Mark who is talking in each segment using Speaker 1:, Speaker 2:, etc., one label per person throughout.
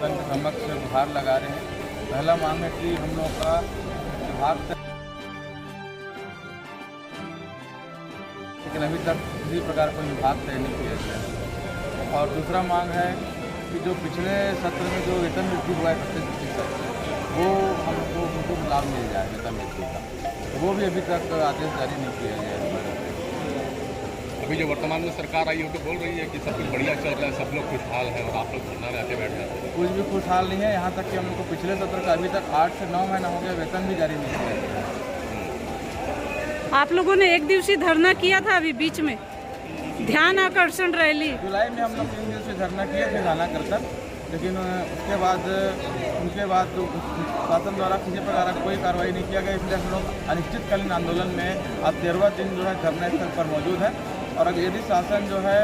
Speaker 1: सदन के समक्ष गुहार लगा रहे हैं। पहला मांग है कि हम लोग का विभाग तक, लेकिन अभी तक किसी प्रकार कोई विभाग तय नहीं किया गया है। और दूसरा मांग है कि जो पिछले सत्र में जो वेतन वृद्धि हुआ है 25%, वो उनको लाभ मिल जाए वेतन वृद्धि का, तो वो भी अभी तक आदेश जारी नहीं किया गया है।
Speaker 2: अभी जो वर्तमान में सरकार आई है तो बोल रही है कि सब कुछ बढ़िया चल रहा है, सब लोग खुशहाल हैं और आप लोग धरना में आके बैठ जाते हैं।
Speaker 1: कुछ भी खुशहाल नहीं है। यहाँ तक कि हम लोग को पिछले सत्र का अभी तक 8 से 9 महीना हो गया, वेतन भी जारी नहीं किया गया।
Speaker 3: आप लोगों ने एक दिवसीय धरना किया था अभी बीच में, ध्यान आकर्षण रैली
Speaker 1: जुलाई में हम लोग 3 दिवसीय धरना किए थे थाना करतब, लेकिन उनके बाद शासन द्वारा किसी प्रकार का कोई कार्रवाई नहीं किया गया। इसलिए हम लोग अनिश्चितकालीन आंदोलन में अब 13वां दिन जो है धरना स्थल पर मौजूद है। और अगर यदि शासन जो है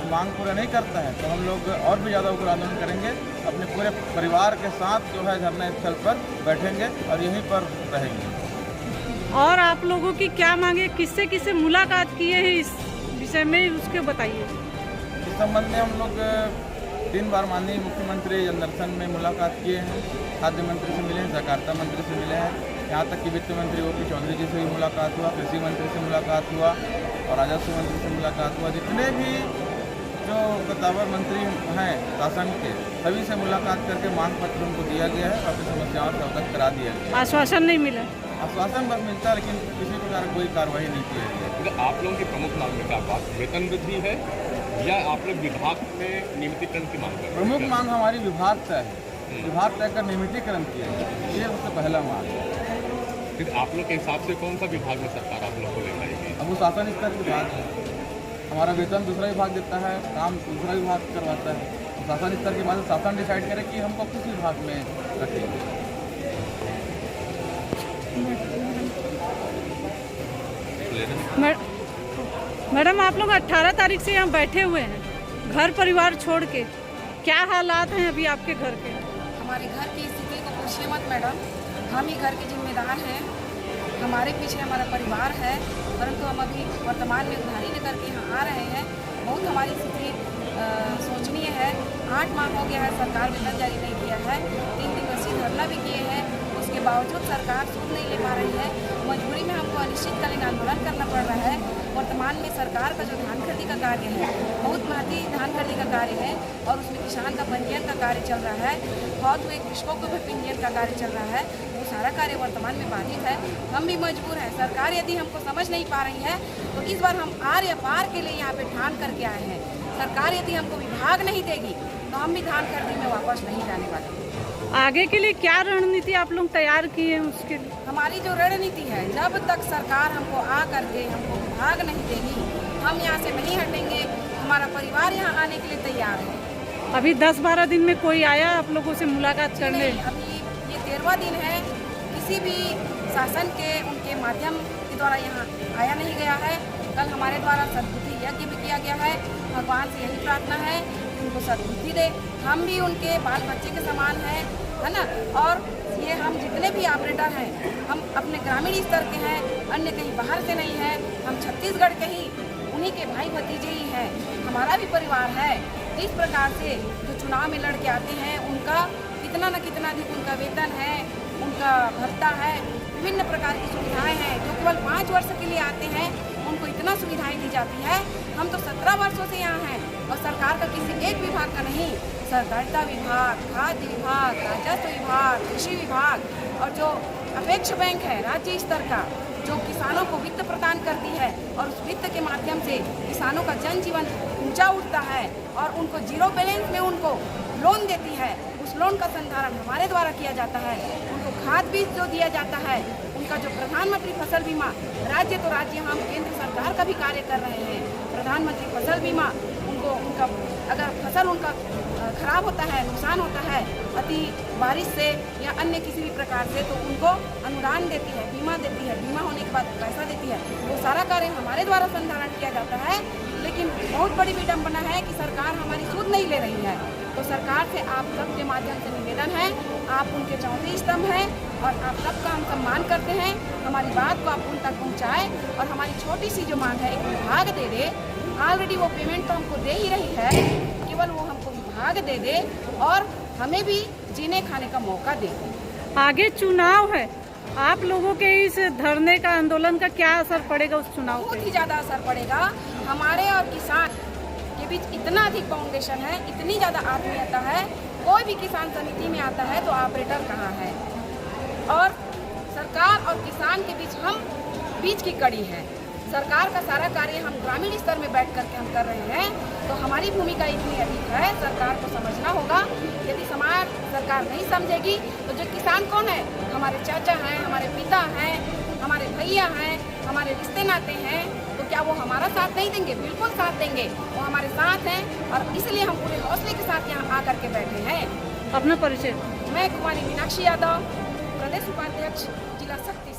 Speaker 1: मांग पूरा नहीं करता है तो हम लोग और भी ज़्यादा उग्र आंदोलन करेंगे। अपने पूरे परिवार के साथ जो है धरना स्थल पर बैठेंगे और यहीं पर रहेंगे।
Speaker 3: और आप लोगों की क्या मांगे, किससे किससे मुलाकात किए हैं इस विषय में, उसके बताइए।
Speaker 1: इस संबंध में हम लोग 3 बार माननीय मुख्यमंत्री जनदर्शन में मुलाकात किए हैं। खाद्य मंत्री से मिले हैं, सहकारिता मंत्री से मिले हैं, यहाँ तक कि वित्त मंत्री OP चौधरी जी से भी मुलाकात हुआ, कृषि मंत्री से मुलाकात हुआ और राजस्व मंत्री से मुलाकात हुआ। जितने भी जो कतावर मंत्री हैं शासन के, सभी से मुलाकात करके मांग पत्र उनको दिया गया है और अपनी समस्याओं से अवगत करा दिया गया।
Speaker 3: आश्वासन नहीं मिला?
Speaker 1: आश्वासन बस मिलता है, लेकिन किसी प्रकार कोई कार्रवाई नहीं की गई है।
Speaker 2: तो आप लोगों की प्रमुख मांग में क्या बात, वेतन वृद्धि है या आप लोग विभाग में नियमितीकरण की मांग कर रहे हैं?
Speaker 1: प्रमुख मांग हमारी विभाग तय है, विभाग तय कर नियमितीकरण किया जाए, ये सबसे पहला मांग है।
Speaker 2: फिर आप लोग के हिसाब से कौन सा विभाग में सरकार आप लोग को ले जाएगी?
Speaker 1: अब वो शासन स्तर विभाग है, हमारा वेतन दूसरा विभाग देता है, काम दूसरा विभाग करवाता है। तो शासन स्तर के बाद शासन डिसाइड करे कि हमको किस विभाग में रखेंगे।
Speaker 3: मैडम, आप लोग 18 तारीख से यहाँ बैठे हुए हैं, घर परिवार छोड़ के, क्या हालात हैं अभी आपके घर के?
Speaker 4: हमारे घर की स्थिति को पूछिए मत मैडम, हम ही घर के जिम्मेदार हैं। हमारे पीछे हमारा परिवार है, परंतु हम अभी वर्तमान में उधारी लेकर के यहाँ आ रहे हैं। बहुत हमारी स्थिति सोचनीय है। 8 माह हो गया है, सरकार वेतन जारी नहीं किया है। 3 दिवसीय धरना भी किए हैं, उसके बावजूद सरकार सूद नहीं ले पा रही है। मजबूरी में हमको अनिश्चितकालीन आंदोलन करना पड़ रहा है। वर्तमान में सरकार का जो धान खरीदी का कार्य है, बहुत महती धान खरीदी का कार्य है और उसमें किसान का पंजीयन का कार्य चल रहा है, बहुत हुए कृषकों को भी पंजीयन का कार्य चल रहा है। वो सारा कार्य वर्तमान में बाधित है। हम भी मजबूर हैं। सरकार यदि हमको समझ नहीं पा रही है तो इस बार हम आर या पार के लिए यहाँ पे ठान करके आए हैं। सरकार यदि हमको विभाग नहीं देगी तो हम भी धान खरीदी में वापस नहीं जाने वाले।
Speaker 3: आगे के लिए क्या रणनीति आप लोग तैयार किए हैं उसके लिए?
Speaker 4: हमारी जो रणनीति है, जब तक सरकार हमको आ करके हमको विभाग नहीं देगी, हम यहाँ से नहीं हटेंगे। हमारा परिवार यहाँ आने के लिए तैयार है।
Speaker 3: अभी 10-12 दिन में कोई आया आप लोगों से मुलाकात करने?
Speaker 4: अभी ये 13वां दिन है, किसी भी शासन के उनके माध्यम के द्वारा यहाँ आया नहीं गया है। कल हमारे द्वारा सद्बुद्धि यज्ञ भी किया गया है। भगवान से यही प्रार्थना है कि उनको सद्बुद्धि दे। हम भी उनके बाल बच्चे के समान हैं, है ना। और ये हम जितने भी ऑपरेटर हैं, हम अपने ग्रामीण स्तर के हैं, अन्य कहीं बाहर से नहीं हैं। हम छत्तीसगढ़ के ही उन्हीं के भाई भतीजे ही हैं। हमारा भी परिवार है। इस प्रकार से जो चुनाव में लड़ के आते हैं, उनका कितना न कितना अधिक उनका वेतन है, उनका भत्ता है, विभिन्न प्रकार की सुविधाएं हैं। जो केवल 5 वर्ष के लिए आते हैं, उनको इतना सुविधाएं दी जाती है। हम तो 17 वर्षों से यहाँ हैं और सरकार का किसी एक विभाग का नहीं, सहकारिता विभाग, खाद्य विभाग, राजस्व विभाग, कृषि विभाग और जो अपेक्ष बैंक है राज्य स्तर का, जो किसानों को वित्त प्रदान करती है और उस वित्त के माध्यम से किसानों का जनजीवन ऊंचा उठता है और उनको जीरो बैलेंस में उनको लोन देती है। उस लोन का संधारण हमारे द्वारा किया जाता है। उनको खाद बीज जो दिया जाता है, उनका जो प्रधानमंत्री फसल बीमा, राज्य तो राज्य हम केंद्र सरकार का भी कार्य कर रहे हैं। प्रधानमंत्री फसल बीमा, उनको उनका अगर फसल उनका खराब होता है, नुकसान होता है अति बारिश से या अन्य किसी भी प्रकार से, तो उनको अनुदान देती है, बीमा देती है। बीमा होने के बाद पैसा देती है। वो सारा कार्य हमारे द्वारा संधारण किया जाता है। लेकिन बहुत बड़ी विडम्बना है कि सरकार हमारी सूद नहीं ले रही है। तो सरकार से आप सबके माध्यम से निवेदन है, आप उनके चौथे स्तंभ हैं और आप सबका हम सम्मान करते हैं। हमारी बात को आप उन तक पहुँचाएँ और हमारी छोटी सी जो मांग है, एक विभाग दे दे। ऑलरेडी वो पेमेंट तो हमको दे ही रही है, केवल वो हमको विभाग दे दे और हमें भी जीने खाने का मौका दें।
Speaker 3: आगे चुनाव है, आप लोगों के इस धरने का आंदोलन का क्या असर पड़ेगा उस चुनाव
Speaker 4: बहुत
Speaker 3: पे?
Speaker 4: ही ज़्यादा असर पड़ेगा। हमारे और किसान के बीच इतना अधिक फाउंडेशन है, इतनी ज़्यादा आत्मीयता है। कोई भी किसान समिति में आता है तो ऑपरेटर कहाँ है, और सरकार और किसान के बीच हम बीच की कड़ी है। सरकार का सारा कार्य हम ग्रामीण स्तर में बैठ करके हम कर रहे हैं, तो हमारी भूमिका इतनी अधिक है, सरकार को समझना होगा। यदि समाज सरकार नहीं समझेगी तो जो किसान कौन है, हमारे चाचा हैं, हमारे पिता हैं, हमारे भैया हैं, हमारे रिश्ते नाते हैं, तो क्या वो हमारा साथ नहीं देंगे? बिल्कुल साथ देंगे, वो हमारे साथ हैं, और इसलिए हम पूरे हौसले के साथ यहाँ आकर के बैठे हैं।
Speaker 3: अपना परिचय।
Speaker 4: मैं कुमारी मीनाक्षी यादव, प्रदेश उपाध्यक्ष, जिला शक्ति